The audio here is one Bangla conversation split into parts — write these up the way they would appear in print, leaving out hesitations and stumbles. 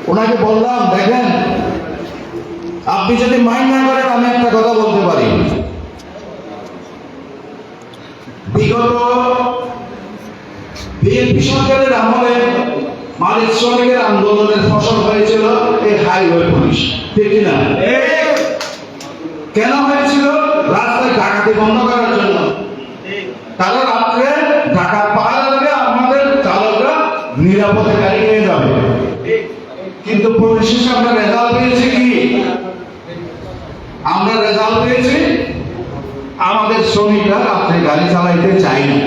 ওনাকে বললাম, দেখেন আপনি যদি মাইন্ড না করেন আমি একটা কথা বলতে পারি। বিগত বিএনপি সরকারের আমলে মালিক শ্রমিকের আন্দোলনের ফসল হয়েছিল এই হাইওয়ে পুলিশ, ঠিক না? কেন হয়েছিল? রাস্তায় ডাকাতি বন্ধ করার জন্য। তারা রাত্রে ডাকাত পাহারা দেবে, আমাদের চালকরা নিরাপদে গাড়ি নিয়ে যাবে। কিন্তু পরিশেষে আমরা রেজাল্ট পেয়েছি কি? আমরা রেজাল্ট পেয়েছি আমাদের শ্রমিকরা রাত্রে গাড়ি চালাইতে চায় না,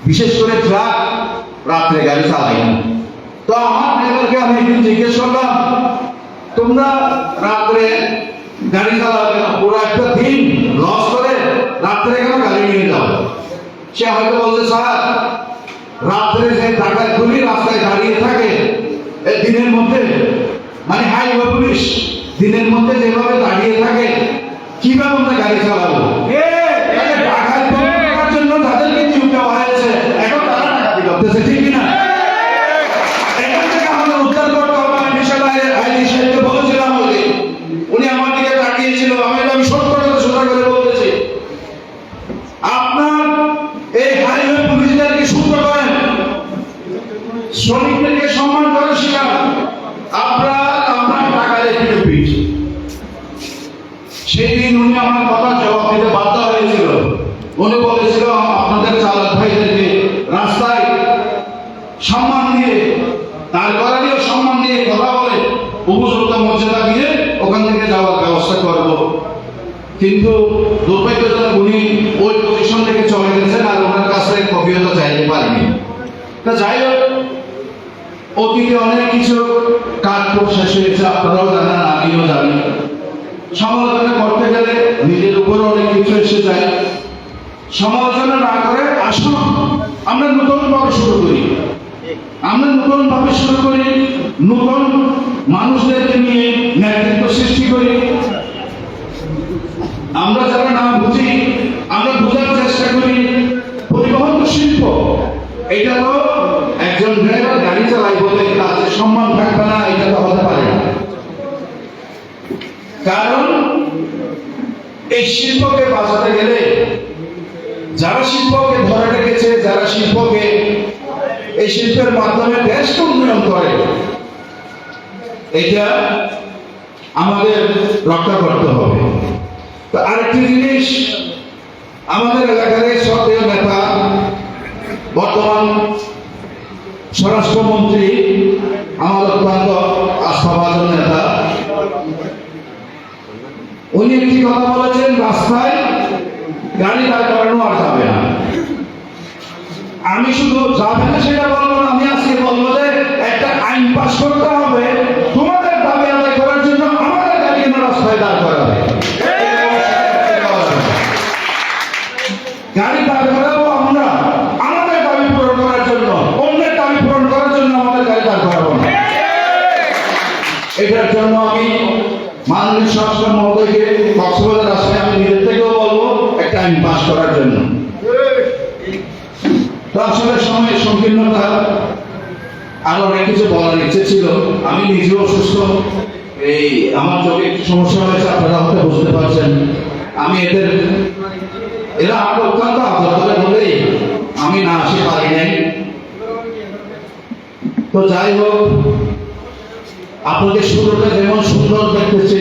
বিশেষ করে ট্রাক রাত্রে গাড়ি চালাই না। তো আমার ড্রাইভারকে আমি একদিন জিজ্ঞেস করলাম, তোমরা রাত্রে গাড়ি চালাবে না, পুরো একটা দিন লস করে রাত্রে কেন গাড়ি নিয়ে যাও? সে হয়তো বলছে, স্যার রাত্রে যে ডাকাতগুলি রাস্তায় দাঁড়িয়ে থাকে এই দিনের মধ্যে, মানে হাইওয়ে পুলিশ দিনের মধ্যে যেভাবে দাঁড়িয়ে থাকে, কিভাবে আমরা গাড়ি চালাবো? ডাকাত করার জন্য তাদেরকে নিয়োগ দেওয়া হয়েছে, এখন তারা ডাকাতি করতেছে, ঠিক কিনা? এখান থেকে আমাদের উদ্ধার করতে হবে। আমি বিষয়টা আইনি সাহেবকে বলেছিলাম, উনি আমার দিকে তাকিয়েছিল, আমি সত্য কথা সোজা করে বলতেছি। আপনার এই হাইওয়ে পুলিশদেরকে সূত্র করেন, শ্রমিকদেরকে সম্মান করে শেখান। আপনার টাকা রেখে পিঠ। সেই দিন উনি আমার কথা জবাব দিতে বাধ্য হয়েছিল। উনি বলেছিল, আপনাদের চালক ভাইদেরকে রাস্তায় সম্মান দিয়ে, তার করারও সম্মান দিয়ে কথা বলে উপযুক্ত মর্যাদা দিয়ে ওখান থেকে যাওয়ার ব্যবস্থা করব। কিন্তু দুর্ভাগ্যজনক উনি ওই পজিশন থেকে চলে গেছেন, আর ওনার কাছে কপিও তো চাইতে পারেনি। তা যাই হোক, অতীতে অনেক কিছু কাজ শেষ হয়েছে, আপনারাও জানেন, আমিও জানি। সমালোচনা করতে গেলে নিজের উপর অনেক কিছু এসে যায়। সমালোচনা না করে আসুন আমরা নতুন ভাবে শুরু করি, নতুন মানুষদেরকে নিয়ে নেতৃত্ব সৃষ্টি করি। আমরা যারা না বুঝি আমরা বোঝার চেষ্টা করি। পরিবহন শিল্প, এটা তো একজন ড্রাইভার গাড়ি চালাই বলে তার সম্মান থাকবে না, এটা তো হতে পারে না। কারণ এই শিল্পকে বাঁচাতে গেলে যারা শিল্পকে ধরে রেখেছে, যারা শিল্পকে এই শিল্পের মাধ্যমে দেশকে উন্নয়ন করে, এটা আমাদের রক্ষা করতে হবে। তো আরেকটি জিনিস, আমাদের এলাকার সক্রিয় নেতা, বর্তমান স্বরাষ্ট্রমন্ত্রী, আমার অত্যন্ত আস্থাভাজন নেতা, উনি একটি কথা বলেছেন, রাস্তায় গাড়ি দাঁড় করানো আর যাবে না। আমি শুধু যাবে না সেটা বলবো না, আমি আজকে বলবো যে একটা আইন পাস করতে হবে, তোমাদের দাবি আদায় করার জন্য আমাদের গাড়ি কেন রাস্তায় দাঁড় করাবে। গাড়ি দাঁড় করাবো আমরা আমাদের দাবি পূরণ করার জন্য, অন্যের দাবি পূরণ করার জন্য আমাদের গাড়ি দাঁড় করাবো না। এটার জন্য আমি মাননীয় স্বরাষ্ট্র মহোদয়কে কক্সবাজার আসলে আমি নিজের থেকেও বলবো একটা আইন পাস করার জন্য। তো আসলে সময়ের সংকীর্ণতা, আরো অনেক কিছু বলার ইচ্ছে ছিল। আমি নিজেও অসুস্থ, এই আমার চোখে একটু সমস্যা হয়েছে, আপনারা হয়তো বুঝতে পারছেন। আমি এরা আমাকে অত্যন্ত আদর করে বলেই আমি না আসতে পারি নাই। তো যাই হোক, আপনাদের শুরুটা যেমন সুন্দর দেখতেছি,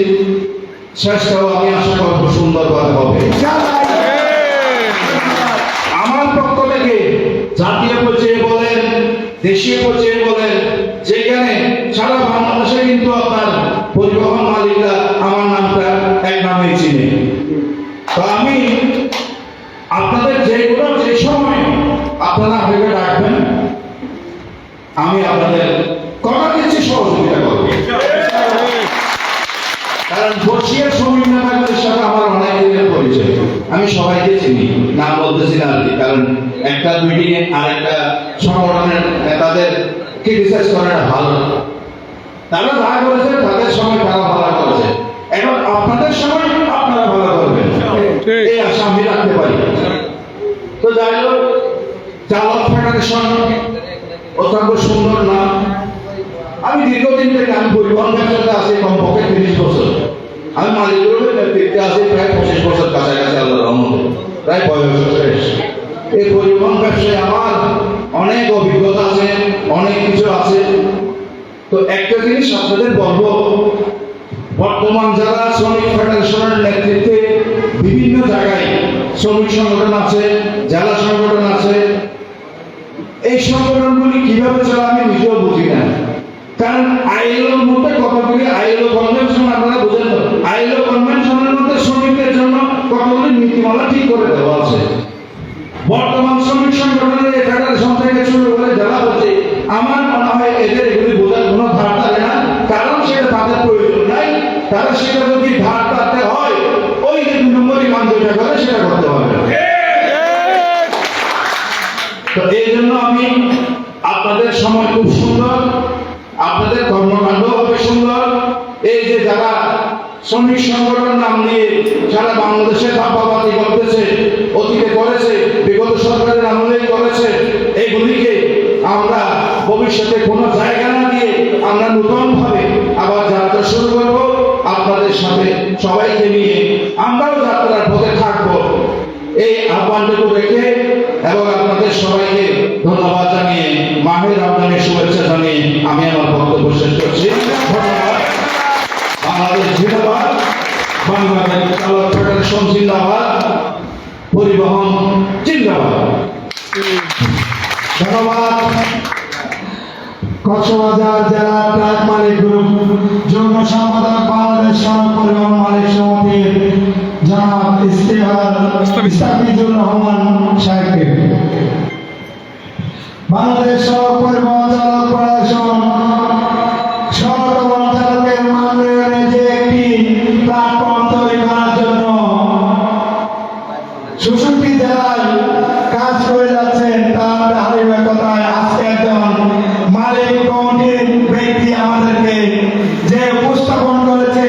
শেষটাও আমি আশা করবো সুন্দরভাবে হবে। আমার পক্ষ থেকে জাতীয় পর্যায়ে বলেন, দেশীয় পর্যায়ে বলেন, যেখানে সারা বাংলাদেশে কিন্তু আপনার পরিবহন মালিকরা আমার নামটা এক নামেই চিনে। তো আমি আপনাদের যেগুলো যে সময় আপনারা ভেবে রাখবেন, আমি আপনাদের করার কিছু সহযোগিতা করবো। কারণ বসিয়া শ্রমিক নেতাদের সাথে আমার অনেক দিনের পরিচয়, আমি সবাইকে চিনি, না বলতেছি না আর কি। কারণ একটা মিটিং এ আর একটা সংগঠনের নেতাদের ক্রিটিসাইজ করাটা ভালো না। তারা যা করেছে তাদের সময় তারা ভালো করেছে, এখন আপনাদের সময় আপনারা ভালো করবেন, এই আশা আমি রাখতে পারি। তো যাই হোক, চালক ফেডারেশন অত্যন্ত সুন্দর নাম। আমি দীর্ঘদিন থেকে আমি পরিবহন ব্যবসাতে আছি কমপক্ষে 30 বছর। আমি মালিক গ্রুপের নেতৃত্বে আছি প্রায় 25 বছর কাছাকাছি, আল্লাহর রহমতে প্রায় 5 বছর শেষ। এই পরিবহন ব্যবসায় আমার অনেক অভিজ্ঞতা আছে, অনেক কিছু আছে। তো একটা জিনিস আপনাদের বলবো, বর্তমান যারা শ্রমিক ফেডারেশনের নেতৃত্বে বিভিন্ন জায়গায় শ্রমিক সংগঠন আছে, জেলা সংগঠন আছে, এই সংগঠনগুলি কিভাবে চলে আমি নিজেও বুঝি না। কারণ আইএলওর মধ্যে কতগুলি আইএলও কনভেনশন আপনারা বুঝেন তো, আইএলও কনভেনশনের মধ্যে শ্রমিকদের জন্য কতগুলি নীতিমালা ঠিক করে দেওয়া আছে। বর্তমান শ্রমিক সংগঠনের ফেডারেশন থেকে শুরু করে যারা হচ্ছে, আমার মনে হয় এদের এগুলি বোঝার কোনো ধার থাকে না, কারণ সেটা তাদের প্রয়োজন নাই। তারা সেটা যদি ধার টানতে হয়, ওই যে 2 নম্বরই মান যেটা করে সেটা করতে হবে। তো এই জন্য আমি আপনাদের সময় খুব সুন্দর, আপনাদের কর্মকাণ্ড হবে সুন্দর। এই যে যারা শ্রমিক সংগঠন নাম নিয়ে সারা বাংলাদেশে ধাপ্পাবাজি করতেছে, অতীতে করেছে, বিগত সরকারের আমলেই করেছে, এইগুলিকে আমরা ভবিষ্যতে কোনো জায়গা না দিয়ে আমরা নতুন ভাবে আবার যাত্রা শুরু করব। আপনাদের সাথে সবাইকে নিয়ে আমরাও যাত্রার পথে থাকবো, এই আহ্বানটুকু রেখে এবং আপনাদের সবাইকে ধন্যবাদ জানিয়ে, মাহে রমজানের শুভেচ্ছা জানিয়ে আমি আমার বক্তব্য শেষ করছি। ধন্যবাদ। বাংলাদেশ জিন্দাবাদ, বাংলাদেশ চালক ফেডারেশন জিন্দাবাদ, পরিবহন জিন্দাবাদ। ধন্যবাদ। কক্সবাজার জেলা ট্রাক মালিক গ্রুপ যুগ্ম সম্পাদক বাংলাদেশ সড়ক পরিবহন মালিক সমিতির জনাব ইস্তাফিজুর রহমান সাহেবকে, বাংলাদেশ সড়ক পরিবহন চালক ফেডারেশন সড়ক এবং চালকের মানবন্ধনে যে একটি প্ল্যাটফর্ম তৈরি করার জন্য ৬৬ জেলায় কাজ করে যাচ্ছেন, তার ধারাবাহিকতায় আজকে একজন মালিক কমিটির ব্যক্তি আমাদেরকে যে উপস্থাপন করেছে,